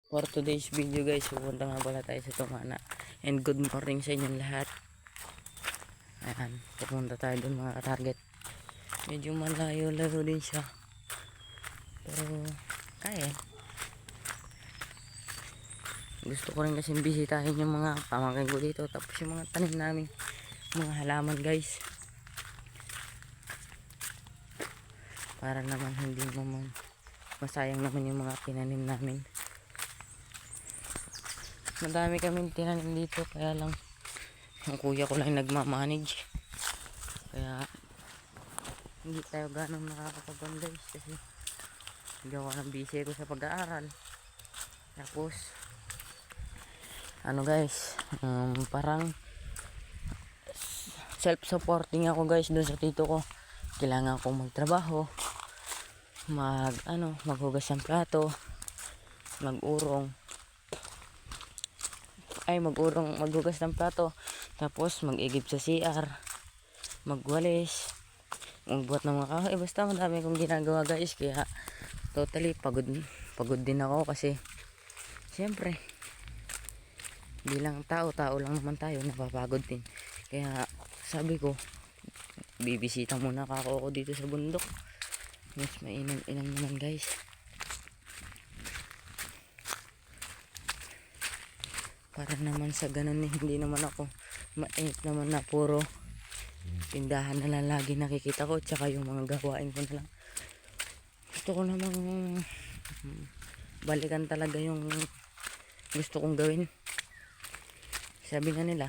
For today's video guys, pupunta nga pala tayo sa Tumana. And good morning sa inyong lahat. Ayan, pupunta tayo dun mga target. Medyo malayo-layo din siya, pero kaya. Gusto ko rin kasi bisitahin yung mga pamangkin ko dito, tapos yung mga tanim namin, mga halaman guys, para naman hindi naman masayang naman yung mga tinanim namin. Madami kaming tinanim dito, kaya lang yung kuya ko lang nagmamanage, kaya hindi tayo ganong nakakapag guys, kasi gawa ng busy ko sa pag-aaral. Tapos ano guys, parang self-supporting ako guys doon sa tito ko. Kailangan kong magtrabaho, maghugas ng plato, maghugas ng plato, tapos mag-igib sa CR, magwalis, magbuhat ng mga kahoy. Basta madami kong ginagawa guys, kaya totally pagod din ako, kasi siyempre bilang tao lang naman tayo, napapagod din. Kaya sabi ko, bibisita muna ako dito sa bundok. Mas mainam naman guys, para naman sa ganun hindi naman ako mainit naman na puro tindahan na lang lagi nakikita ko, tsaka yung mga gawain ko na lang. Gusto ko namang balikan talaga yung gusto kong gawin. Sabi nga nila,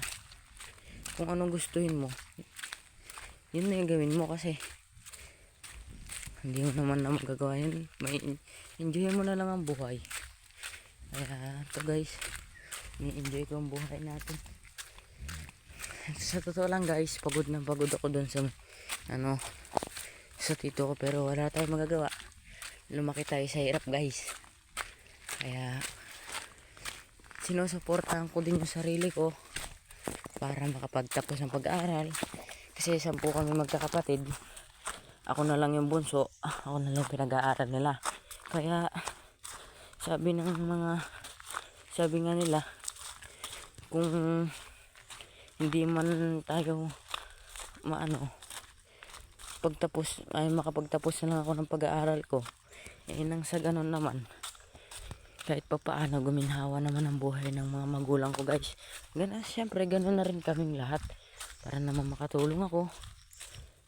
kung anong gustuhin mo, yun na yung gawin mo, kasi hindi mo naman na magagawa yun. May enjoy mo na lang ang buhay. Kaya ito guys, ni-enjoy ko ang buhay natin. Sa totoo lang guys, pagod ako dun sa sa tito ko, pero wala tayong magagawa. Lumaki tayo sa hirap guys, kaya sinusuportahan ko din yung sarili ko para makapagtapos ng pag-aaral. Kasi 10 kami magkakapatid, ako na lang yung bunso, ako na lang pinag-aaral nila. Kaya sabi nga nila, kung hindi man tayo makapagtapos na lang ako ng pag-aaral ko, nang sa ganun naman, kahit pa paano guminhawa naman ang buhay ng mga magulang ko guys. Siyempre ganun na rin kaming lahat, para naman makatulong ako.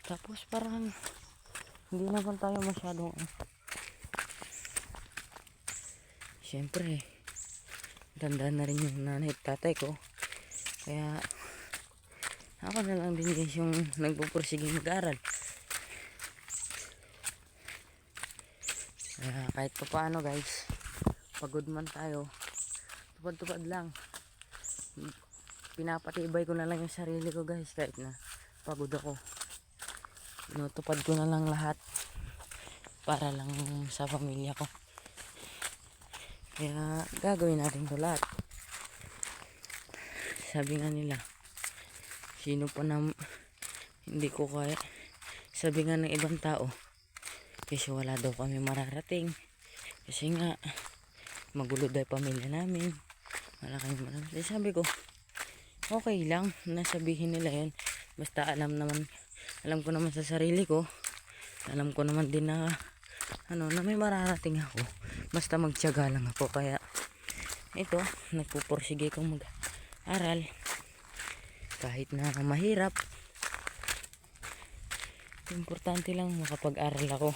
Tapos parang hindi naman tayo masyadong siyempre ganda na rin yung nanay at tatay ko, kaya ako na lang din guys yung nagpupursige mag-aral. Kaya kahit pa paano guys, pagod man tayo, tupad lang, pinapatibay ko na lang yung sarili ko guys. Kahit na pagod ako, tinutupad ko na lang lahat para lang sa pamilya ko. Kaya gagawin natin to lahat. Sabi nga nila, sino pa na hindi ko kaya, sabi nga ng ibang tao, kasi wala daw kami mararating, kasi nga magulo daw pamilya namin, wala kami mararating. Sabi ko, okay lang nasabihin nila yun, basta alam ko naman sa sarili ko, alam ko naman din na na may mararating ako, basta magtiyaga lang ako. Kaya ito, nagpupursige kong mag-aral kahit na mahirap. Importante lang makapag-aral ako,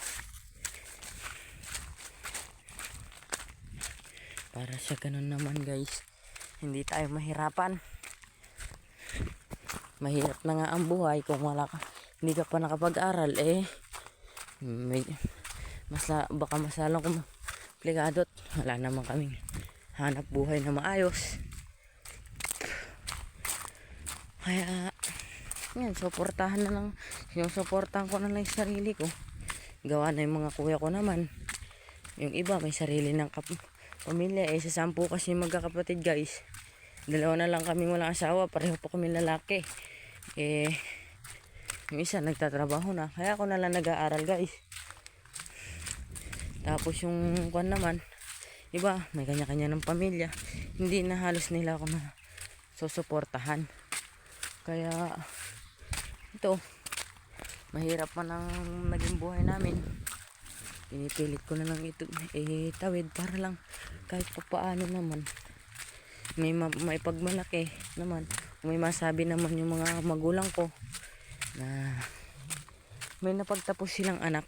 para sa ganun naman guys, hindi tayo mahirapan. Mahirap na nga ang buhay kung hindi ka pa nakapag-aral, baka masalang komplikado, wala naman kaming hanap buhay na maayos. Kaya yan, sinusuportahan ko na lang yung sarili ko. Gawa na yung mga kuya ko naman, yung iba may sarili ng pamilya. Sa 10 kasi magkakapatid guys, 2 na lang kami walang asawa, pareho pa kami lalaki. Yung isa nagtatrabaho na, kaya ako na lang nag-aaral guys. Tapos yung naman, iba may kanya-kanya ng pamilya, hindi na halos nila ako na susuportahan. Kaya ito, mahirap man ang naging buhay namin. Pinipilit ko na lang ito itawid para lang kahit papaano naman may pagmalaki naman, may masabi naman yung mga magulang ko na may napagtapos silang anak.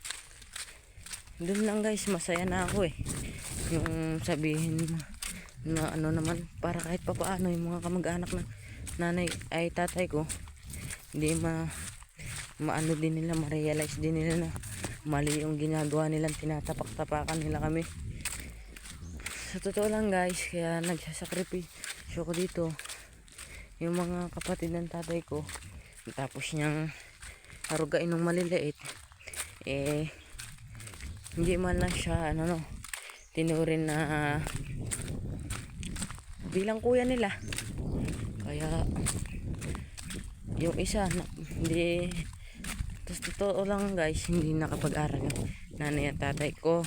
Doon lang guys, masaya na ako eh. Yung sabihin na ano naman, para kahit papaano yung mga kamag-anak ng nanay ay tatay ko, hindi maano din nila, ma-realize din nila na mali yung ginagawa nilang tinatapak-tapakan nila kami. Sa totoo lang guys, kaya nagsasakripisyo ko dito. Yung mga kapatid ng tatay ko, tapos niyang harugain ng maliliit, hindi man lang siya tinurin na bilang kuya nila. Kaya yung isa hindi, tapos totoo lang guys, hindi nakapag-aral yung nanay at tatay ko.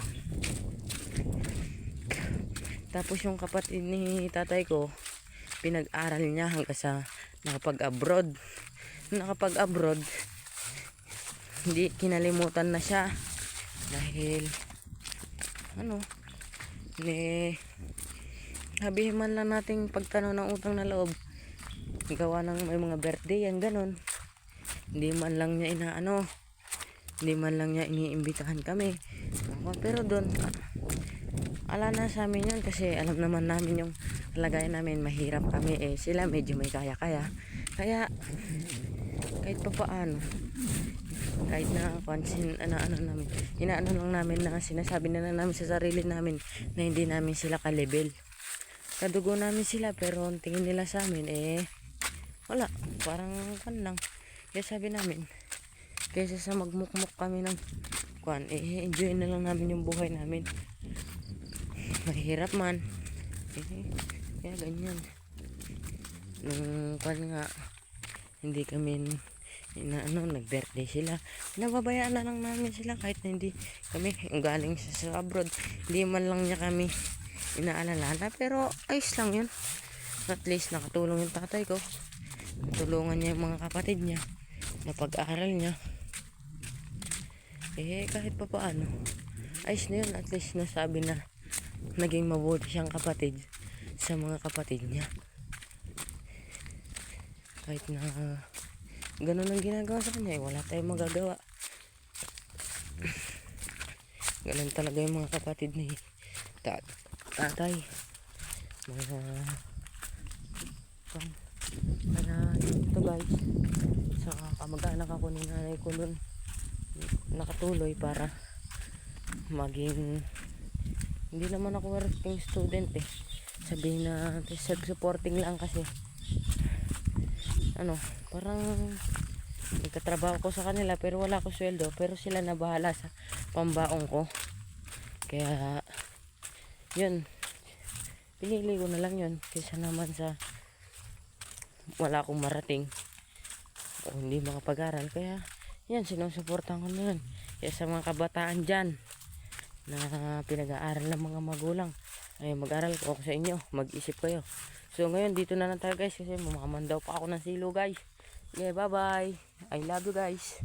Tapos yung kapatid ni tatay ko, pinag-aral niya hanggang sa nakapag-abroad. Hindi kinalimutan na siya dahil sabihin man lang nating pagtanaw ng utang na loob, gawa ng may mga birthday yan ganon, hindi man lang niya hindi man lang niya iniimbitahan kami. Pero doon ala na sa amin yun, kasi alam naman namin yung kalagayan namin, mahirap kami sila medyo may kaya-kaya. Kaya kahit pa paano, kahit na pansin namin, inaano lang namin na sinasabi na namin sa sarili namin na hindi namin sila ka-level. Kadugo namin sila, pero ang tingin nila sa amin wala, parang lang. Kaya sabi namin, kaysa sa magmukmuk kami ng enjoy na lang namin yung buhay namin. Mahirap man kaya ganyan. Nung nga hindi kami nag-birthday sila, nababayaan na lang namin sila kahit na hindi kami galing sa abroad, hindi man lang niya kami inaalala. Pero ayos lang yun, at least nakatulong yung tatay ko, tulungan niya yung mga kapatid niya na pag-aaral niya. Kahit pa paano ayos na yun, at least nasabi na naging mabuti siyang kapatid sa mga kapatid niya. Kahit na ganun ang ginagawa sa kanya, wala tayong magagawa. Ganun talaga yung mga kapatid ni tatay. Kaya ito guys, sa kamag-anak ako ni nanay ko nun, nakatuloy para maging, hindi naman ako working student sabihin na self-supporting lang, kasi parang nagkatrabaho ko sa kanila pero wala ko sweldo, pero sila na bahala sa pambaong ko. Kaya yun, pinili ko na lang yun kaysa naman sa wala akong marating o hindi makapag-aral. Kaya yan, sinusuportahan ko na yun. Kaya sa mga kabataan dyan na pinag-aaral ng mga magulang, ay mag-aral ko ako sa inyo, mag-isip kayo. So ngayon dito na lang tayo guys, kasi mamamandaw pa ako ng silo guys. Yeah, bye bye, I love you guys.